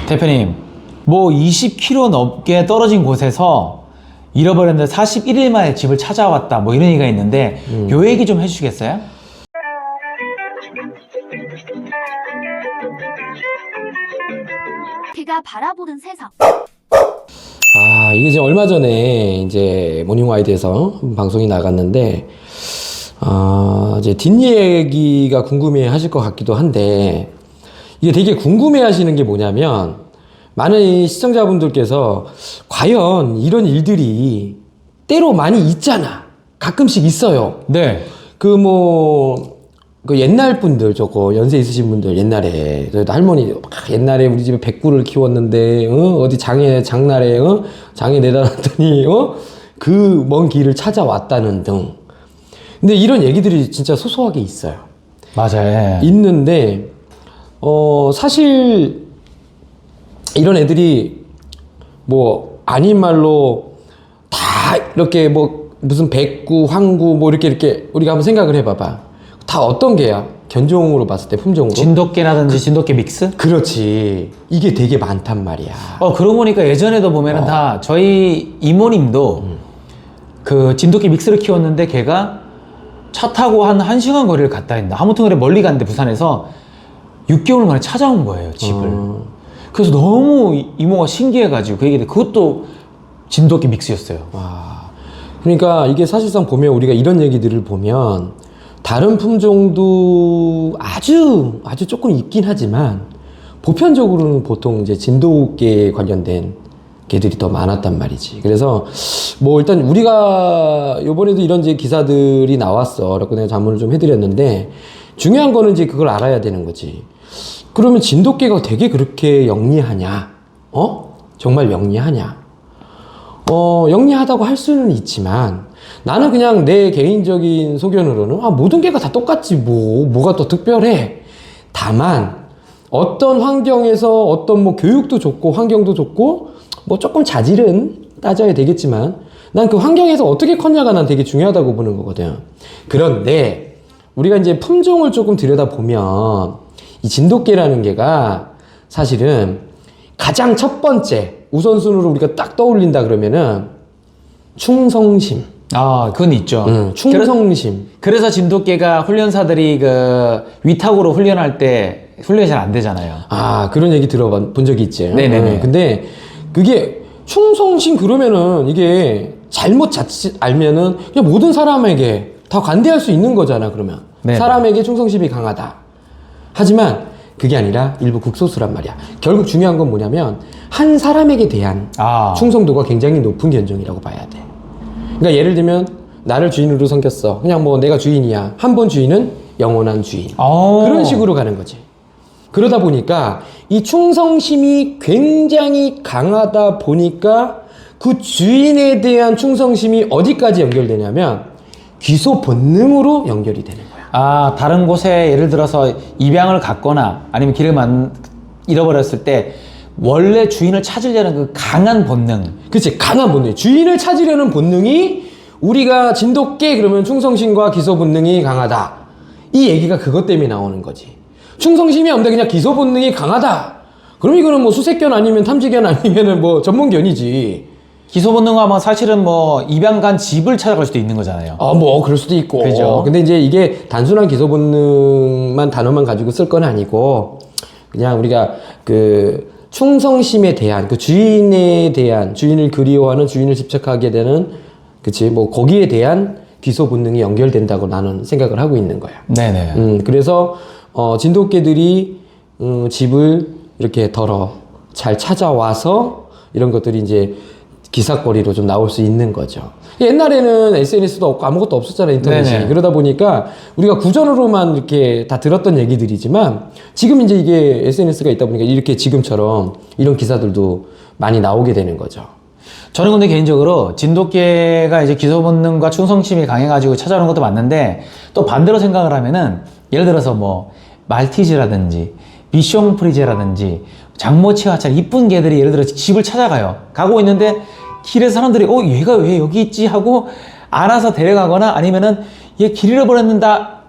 대표님, 뭐 20km 넘게 떨어진 곳에서 잃어버렸는데 41일 만에 집을 찾아왔다, 뭐 이런 얘기가 있는데 요 얘기 좀 해주시겠어요? 그가 바라보는 세상. 이게 이제 얼마 전에 이제 모닝와이드에서 방송이 나갔는데, 이제 뒷얘기가 궁금해 하실 것 같기도 한데, 이게 되게 궁금해 하시는 게 뭐냐면, 많은 시청자분들께서 과연 이런 일들이 때로 많이 있잖아. 가끔씩 있어요. 네. 그 옛날 분들, 연세 있으신 분들, 옛날에, 저희도 할머니, 옛날에 우리 집에 백구를 키웠는데, 어디 장날에, 장에 내다 놨더니, 그 먼 길을 찾아왔다는 등. 근데 이런 얘기들이 진짜 소소하게 있어요. 맞아요. 있는데, 사실, 이런 애들이, 아닌 말로, 다 이렇게 무슨 백구, 황구, 이렇게, 우리가 한번 생각을 해봐봐. 다 어떤 개야? 견종으로 봤을 때, 품종으로? 진돗개라든지 진돗개 믹스? 그렇지. 이게 되게 많단 말이야. 그러고 보니까 예전에도 보면은 다 저희 이모님도 그 진돗개 믹스를 키웠는데 걔가 차 타고 한 1시간 거리를 갔다 했나? 아무튼 그래 멀리 갔는데 부산에서 6개월 만에 찾아온 거예요, 집을. 그래서 너무 이모가 신기해가지고 그 얘기인데 그것도 진돗개 믹스였어요. 그러니까 이게 사실상 보면 우리가 이런 얘기들을 보면 다른 품종도 아주 조금 있긴 하지만 보편적으로는 보통 이제 진돗개에 관련된 개들이 더 많았단 말이지. 그래서 일단 우리가 요번에도 이런 이제 기사들이 나왔어. 그래서 내가 자문을 좀 해드렸는데 중요한 거는 이제 그걸 알아야 되는 거지. 그러면 진돗개가 되게 그렇게 영리하냐? 정말 영리하냐? 영리하다고 할 수는 있지만 나는 그냥 내 개인적인 소견으로는 모든 개가 다 똑같지 뭐가 또 특별해. 다만 어떤 환경에서 어떤 교육도 좋고 환경도 좋고 조금 자질은 따져야 되겠지만 난 그 환경에서 어떻게 컸냐가 난 되게 중요하다고 보는 거거든. 그런데 우리가 이제 품종을 조금 들여다보면 이 진돗개라는 개가 사실은 가장 첫 번째 우선순위로 우리가 딱 떠올린다 그러면은 충성심. 그건 있죠. 충성심. 그래서 진돗개가 훈련사들이 그 위탁으로 훈련할 때 훈련이 잘 안 되잖아요. 그런 얘기 들어본 적이 있지. 네네네. 근데 그게 충성심 그러면은 이게 잘못 자칫 알면은 그냥 모든 사람에게 다 관대할 수 있는 거잖아, 그러면. 네네. 사람에게 충성심이 강하다. 하지만 그게 아니라 일부 극소수란 말이야. 결국 중요한 건 뭐냐면 한 사람에게 대한 충성도가 굉장히 높은 견종이라고 봐야 돼. 그러니까 예를 들면 나를 주인으로 섬겼어. 그냥 내가 주인이야. 한 번 주인은 영원한 주인. 그런 식으로 가는 거지. 그러다 보니까 이 충성심이 굉장히 강하다 보니까 그 주인에 대한 충성심이 어디까지 연결되냐면 귀소 본능으로 연결이 되는 거야. 다른 곳에 예를 들어서 입양을 갔거나 아니면 길을 잃어버렸을 때 원래 주인을 찾으려는 그 강한 본능. 그치, 강한 본능. 주인을 찾으려는 본능이 우리가 진돗개 그러면 충성심과 기소 본능이 강하다. 이 얘기가 그것 때문에 나오는 거지. 충성심이 없는데 그냥 기소 본능이 강하다. 그럼 이거는 수색견 아니면 탐지견 아니면은 전문견이지. 기소 본능하면 사실은 입양 간 집을 찾아갈 수도 있는 거잖아요. 그럴 수도 있고. 그죠. 근데 이제 이게 단순한 기소 본능만 단어만 가지고 쓸 건 아니고 그냥 우리가 충성심에 대한 주인에 대한 주인을 그리워하는 주인을 집착하게 되는 거기에 대한 기소 본능이 연결된다고 나는 생각을 하고 있는 거야. 네네. 그래서 진돗개들이 집을 이렇게 잘 찾아와서 이런 것들이 이제 기사거리로 좀 나올 수 있는 거죠. 옛날에는 SNS도 없고 아무것도 없었잖아요, 인터넷이. 네네. 그러다 보니까 우리가 구전으로만 이렇게 다 들었던 얘기들이지만 지금 이제 이게 SNS가 있다 보니까 이렇게 지금처럼 이런 기사들도 많이 나오게 되는 거죠. 저는 근데 개인적으로 진돗개가 이제 기소 본능과 충성심이 강해가지고 찾아오는 것도 맞는데 또 반대로 생각을 하면은 예를 들어서 말티즈라든지 비숑프리제라든지 장모치와처럼 이쁜 개들이 예를 들어 집을 찾아가요. 가고 있는데 길에 사람들이 얘가 왜 여기 있지 하고 알아서 데려가거나 아니면은 얘 길 잃어버렸는가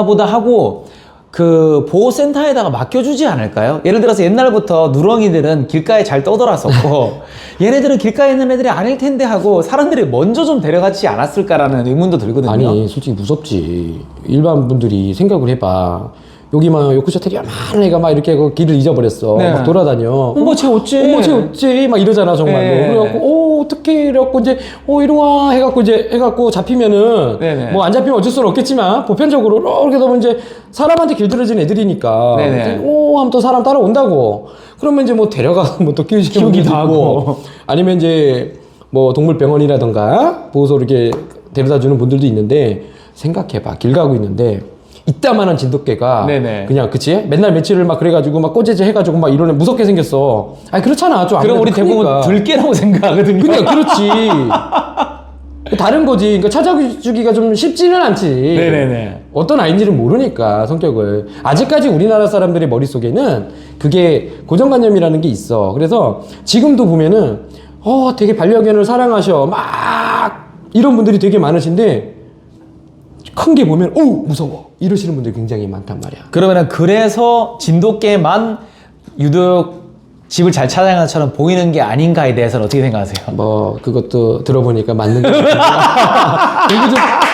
보다 하고 그 보호센터에다가 맡겨주지 않을까요? 예를 들어서 옛날부터 누렁이들은 길가에 잘 떠돌았었고 얘네들은 길가에 있는 애들이 아닐 텐데 하고 사람들이 먼저 좀 데려가지 않았을까라는 의문도 들거든요. 아니 솔직히 무섭지. 일반 분들이 생각을 해봐. 여기 막 요크셔 테리어 많은 애가 막 이렇게 그 길을 잊어버렸어. 네. 막 돌아다녀. 어머 쟤 어째? 어머 쟤 어째? 막 이러잖아 정말로. 네. 그래갖고 어떻게 이래갖고 이제 이리와 해갖고 잡히면은 네네. 뭐 안 잡히면 어쩔 수는 없겠지만 보편적으로 이렇게 되면 이제 사람한테 길들여진 애들이니까 네네. 하면 또 사람 따라온다고. 그러면 이제 뭐 데려가서 뭐 또 키우기도 키우기도 하고 하고. 아니면 이제 뭐 동물병원이라던가 보호소 이렇게 데려다 주는 분들도 있는데 생각해봐. 길 가고 있는데 이따만한 진돗개가 네네. 그냥 그치? 맨날 며칠을 막 그래가지고 막 꼬재재 해가지고 막 이러네 무섭게 생겼어. 아니 그렇잖아. 좀 그럼 아무래도 우리 대부분 크니까. 들깨라고 생각하거든요. 그러니까 그렇지. 다른 거지. 그러니까 찾아주기가 좀 쉽지는 않지. 네네네. 어떤 아이인지를 모르니까 성격을. 아직까지 우리나라 사람들의 머릿속에는 그게 고정관념이라는 게 있어. 그래서 지금도 보면은 되게 반려견을 사랑하셔. 막 이런 분들이 되게 많으신데 큰 게 보면 무서워 이러시는 분들이 굉장히 많단 말이야. 그러면은 그래서 진돗개만 유독 집을 잘 찾아가는 것처럼 보이는 게 아닌가에 대해서는 어떻게 생각하세요? 뭐 그것도 들어보니까 맞는 것 같아.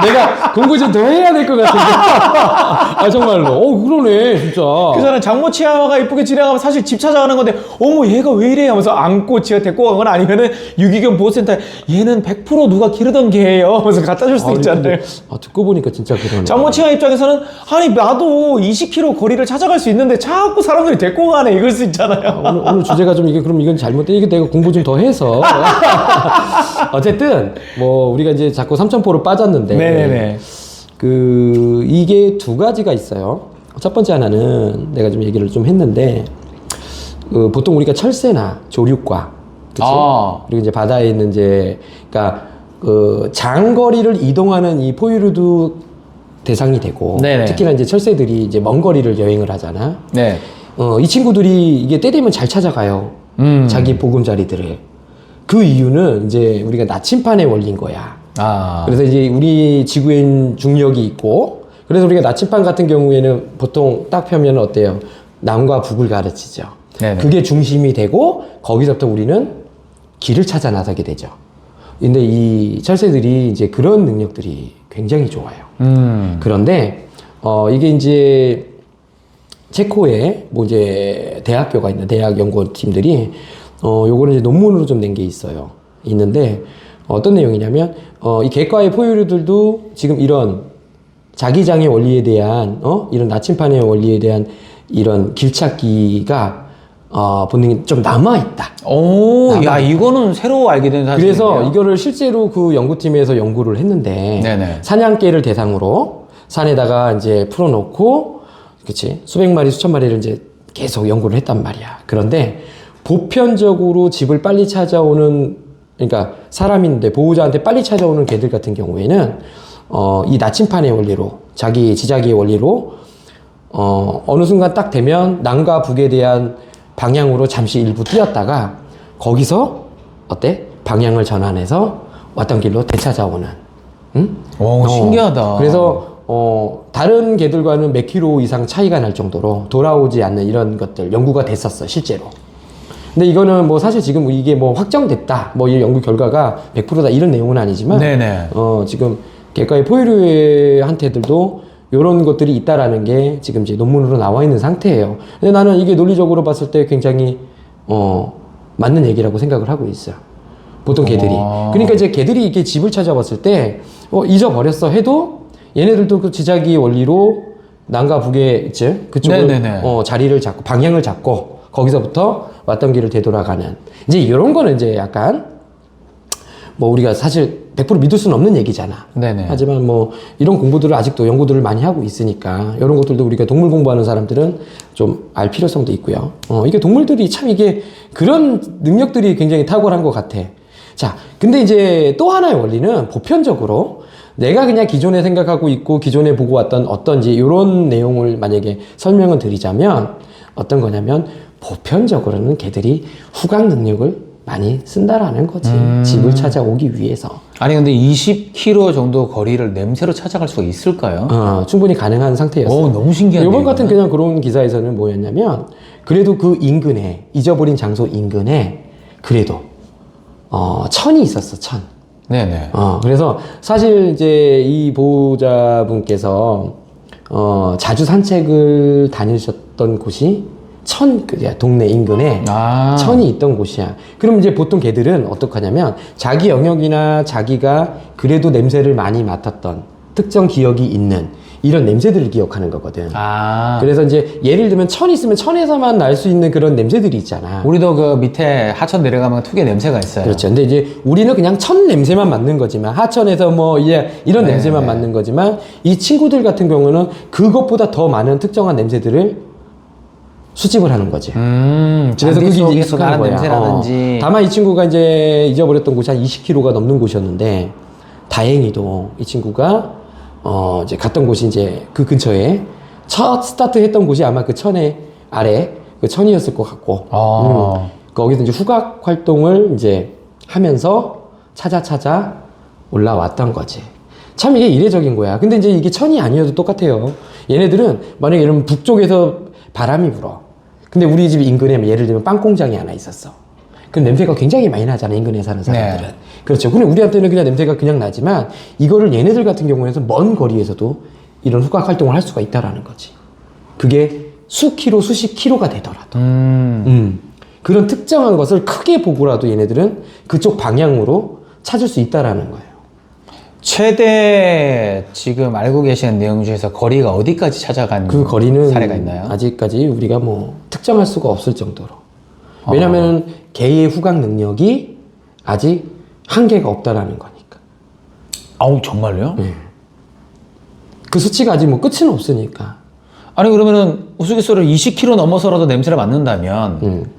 내가 공부 좀 더 해야 될 것 같은데. 아 정말로. 그러네 진짜. 그 전에 장모 치아와가 이쁘게 지나가면 사실 집 찾아가는 건데 어머 얘가 왜 이래 하면서 안고 지가 데리고 가거나 아니면은 유기견 보호센터에 얘는 100% 누가 기르던 개예요 하면서 갖다 줄 수 있잖아요. 근데, 듣고 보니까 진짜 그러네. 장모 치아 입장에서는 아니 나도 20km 거리를 찾아갈 수 있는데 자꾸 사람들이 데리고 가네 이럴 수 있잖아요. 오늘 주제가 좀 그럼 이건 잘못된 이게 내가 공부 좀 더 해서 어쨌든 뭐 우리가 이제 자꾸 삼천포로 빠졌는데 네네네. 이게 두 가지가 있어요. 첫 번째 하나는 내가 좀 얘기를 좀 했는데 보통 우리가 철새나 조류과 그치? 그리고 이제 바다에 있는 이제 그러니까 장거리를 이동하는 이 포유류도 대상이 되고 네네. 특히나 이제 철새들이 이제 먼 거리를 여행을 하잖아. 네. 이 친구들이 이게 때 되면 잘 찾아가요. 자기 보금자리들을. 그 이유는 이제 우리가 나침판의 원리인 거야. 그래서 이제 우리 지구엔 중력이 있고, 그래서 우리가 나침판 같은 경우에는 보통 딱 펴면 어때요? 남과 북을 가르치죠. 네네. 그게 중심이 되고, 거기서부터 우리는 길을 찾아 나서게 되죠. 근데 이 철새들이 이제 그런 능력들이 굉장히 좋아요. 그런데, 이게 이제, 체코에 뭐 이제 대학교가 있는 대학 연구팀들이 요거는 이제 논문으로 좀 낸 게 있어요. 있는데 어떤 내용이냐면 이 객과의 포유류들도 지금 이런 자기장의 원리에 대한 이런 나침판의 원리에 대한 이런 길찾기가 본능이 좀 남아 있다. 야 이거는 새로 알게 된 사실이네요. 그래서 이거를 실제로 그 연구팀에서 연구를 했는데 네네. 사냥개를 대상으로 산에다가 이제 풀어놓고 그치 수백 마리 수천 마리를 이제 계속 연구를 했단 말이야. 그런데 보편적으로 집을 빨리 찾아오는 그러니까 사람인데 보호자한테 빨리 찾아오는 개들 같은 경우에는 이 나침판의 원리로 자기 지자기의 원리로 어느 순간 딱 되면 남과 북에 대한 방향으로 잠시 일부 뛰었다가 거기서 어때 방향을 전환해서 왔던 길로 되찾아오는. 응? 오 신기하다. 그래서 다른 개들과는 몇 킬로 이상 차이가 날 정도로 돌아오지 않는 이런 것들 연구가 됐었어 실제로. 근데 이거는 뭐 사실 지금 이게 뭐 확정됐다 뭐 이 연구 결과가 100%다 이런 내용은 아니지만 네네. 지금 객과의 포유류한테들도 이런 것들이 있다라는 게 지금 이제 논문으로 나와 있는 상태예요. 근데 나는 이게 논리적으로 봤을 때 굉장히 맞는 얘기라고 생각을 하고 있어요. 보통 개들이. 그러니까 이제 개들이 이렇게 집을 찾아봤을 때 잊어버렸어 해도 얘네들도 그 지자기 원리로 남과 북에 있지 그쪽을 자리를 잡고 방향을 잡고 거기서부터 왔던 길을 되돌아가는 이제 이런 거는 이제 약간 뭐 우리가 사실 100% 믿을 수는 없는 얘기잖아. 네네. 하지만 뭐 이런 공부들을 아직도 연구들을 많이 하고 있으니까 이런 것들도 우리가 동물 공부하는 사람들은 좀 알 필요성도 있고요. 이게 동물들이 참 이게 그런 능력들이 굉장히 탁월한 것 같아. 자, 근데 이제 또 하나의 원리는 보편적으로 내가 그냥 기존에 생각하고 있고 기존에 보고 왔던 어떤지 이런 내용을 만약에 설명을 드리자면 어떤 거냐면 보편적으로는 개들이 후각 능력을 많이 쓴다라는 거지. 집을 찾아오기 위해서. 아니 근데 20km 정도 거리를 냄새로 찾아갈 수가 있을까요? 충분히 가능한 상태였어요. 너무 신기하네요. 이번 같은 그냥 그런 기사에서는 뭐였냐면 그래도 그 인근에 잊어버린 장소 인근에 그래도 천이 있었어. 천. 네네. 그래서 사실 이제 이 보호자분께서 자주 산책을 다니셨던 곳이 동네 인근에 천이 있던 곳이야. 그럼 이제 보통 개들은 어떡하냐면 자기 영역이나 자기가 그래도 냄새를 많이 맡았던 특정 기억이 있는 이런 냄새들을 기억하는 거거든. 그래서 이제 예를 들면 천이 있으면 천에서만 날 수 있는 그런 냄새들이 있잖아. 우리도 그 밑에 하천 내려가면 특유의 냄새가 있어요. 그렇죠. 근데 이제 우리는 그냥 천 냄새만 맡는 거지만 하천에서 뭐 이런 냄새만 맡는 거지만 이 친구들 같은 경우는 그것보다 더 많은 특정한 냄새들을 수집을 하는 거지. 그래서 그게 익숙한 거야. 냄새라든지. 다만 이 친구가 이제 잊어버렸던 곳이 한 20km가 넘는 곳이었는데 다행히도 이 친구가 이제 갔던 곳이 이제 그 근처에 첫 스타트 했던 곳이 아마 그 천의 아래 그 천이었을 것 같고 거기서 이제 후각 활동을 이제 하면서 찾아 올라왔던 거지. 참 이게 이례적인 거야. 근데 이제 이게 천이 아니어도 똑같아요. 얘네들은 만약에 이러면 북쪽에서 바람이 불어. 근데 우리 집 인근에 예를 들면 빵 공장이 하나 있었어. 그 냄새가 굉장히 많이 나잖아, 인근에 사는 사람들은. 네. 그렇죠. 근데 우리한테는 그냥 냄새가 그냥 나지만 이거를 얘네들 같은 경우에는 먼 거리에서도 이런 후각 활동을 할 수가 있다라는 거지. 그게 수십 킬로가 되더라도. 그런 특정한 것을 크게 보고라도 얘네들은 그쪽 방향으로 찾을 수 있다라는 거예요. 최대 지금 알고 계시는 내용 중에서 거리가 어디까지 찾아간 그 거리는 사례가 있나요? 아직까지 우리가 뭐 특정할 수가 없을 정도로. 왜냐면은 개의 후각 능력이 아직 한계가 없다라는 거니까. 정말요? 그 수치가 아직 뭐 끝은 없으니까. 아니 그러면은 우스갯소리로 20km 넘어서라도 냄새를 맡는다면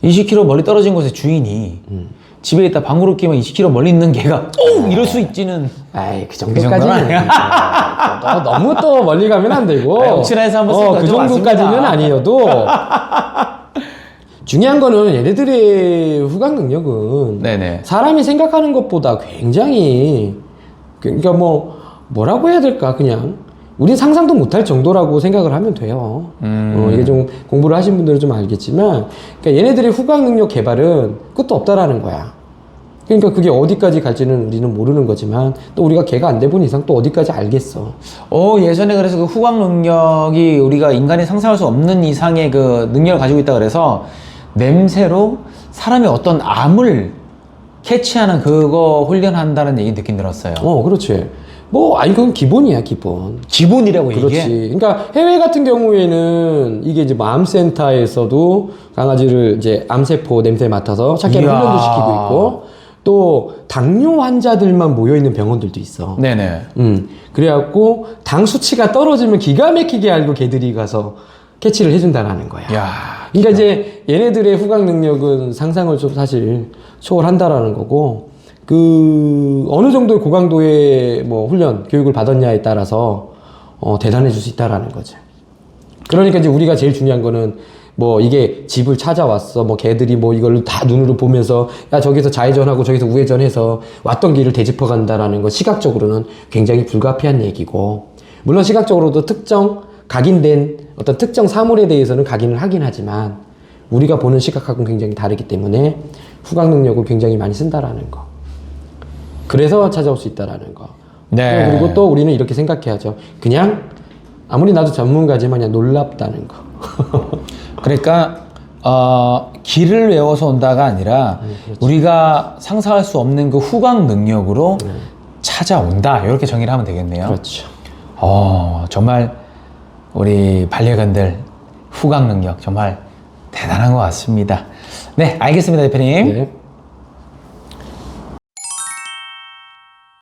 20km 멀리 떨어진 곳의 주인이 집에 있다 방구를 끼면 20km 멀리 있는 개가 이럴 수 있지는. 아이 그 정도까지는 너무 또 멀리 가면 안 되고. 혹시나 해서 한번 그 정도까지는 아니어도. 중요한 거는 얘네들의 후각 능력은 사람이 생각하는 것보다 굉장히 그러니까 뭐라고 해야 될까 그냥 우린 상상도 못할 정도라고 생각을 하면 돼요. 이게 좀 공부를 하신 분들은 좀 알겠지만 그러니까 얘네들의 후각 능력 개발은 끝도 없다라는 거야. 그러니까 그게 어디까지 갈지는 우리는 모르는 거지만 또 우리가 개가 안 돼본 이상 또 어디까지 알겠어. 예전에 그래서 그 후각 능력이 우리가 인간이 상상할 수 없는 이상의 그 능력을 가지고 있다 그래서 냄새로 사람이 어떤 암을 캐치하는 그거 훈련한다는 얘기 듣긴 들었어요. 그렇지. 그건 기본이야, 기본. 기본이라고 그렇지. 이게? 그러니까 해외 같은 경우에는 이게 이제 암센터에서도 강아지를 이제 암세포 냄새 맡아서 찾게 훈련도 시키고 있고 또 당뇨 환자들만 모여있는 병원들도 있어. 네네. 그래갖고 당 수치가 떨어지면 기가 막히게 알고 걔들이 가서 캐치를 해준다라는 거야. 그러니까 이제 얘네들의 후각 능력은 상상을 좀 사실 초월한다라는 거고 어느 정도의 고강도의 훈련, 교육을 받았냐에 따라서 대단해질 수 있다라는 거지. 그러니까 이제 우리가 제일 중요한 거는 이게 집을 찾아왔어. 개들이 이걸 다 눈으로 보면서 야 저기서 좌회전하고 저기서 우회전해서 왔던 길을 되짚어 간다라는 건 시각적으로는 굉장히 불가피한 얘기고 물론 시각적으로도 각인된 어떤 특정 사물에 대해서는 각인을 하긴 하지만 우리가 보는 시각하고는 굉장히 다르기 때문에 후각 능력을 굉장히 많이 쓴다라는 거. 그래서 찾아올 수 있다라는 거. 네. 그리고 또 우리는 이렇게 생각해야죠. 그냥 아무리 나도 전문가지만 그냥 놀랍다는 거. 그러니까 길을 외워서 온다가 아니라 우리가 상상할 수 없는 그 후각 능력으로 찾아온다. 이렇게 정의를 하면 되겠네요. 그렇죠. 정말 우리 반려견들 후각 능력 정말 대단한 것 같습니다. 네, 알겠습니다, 대표님. 네.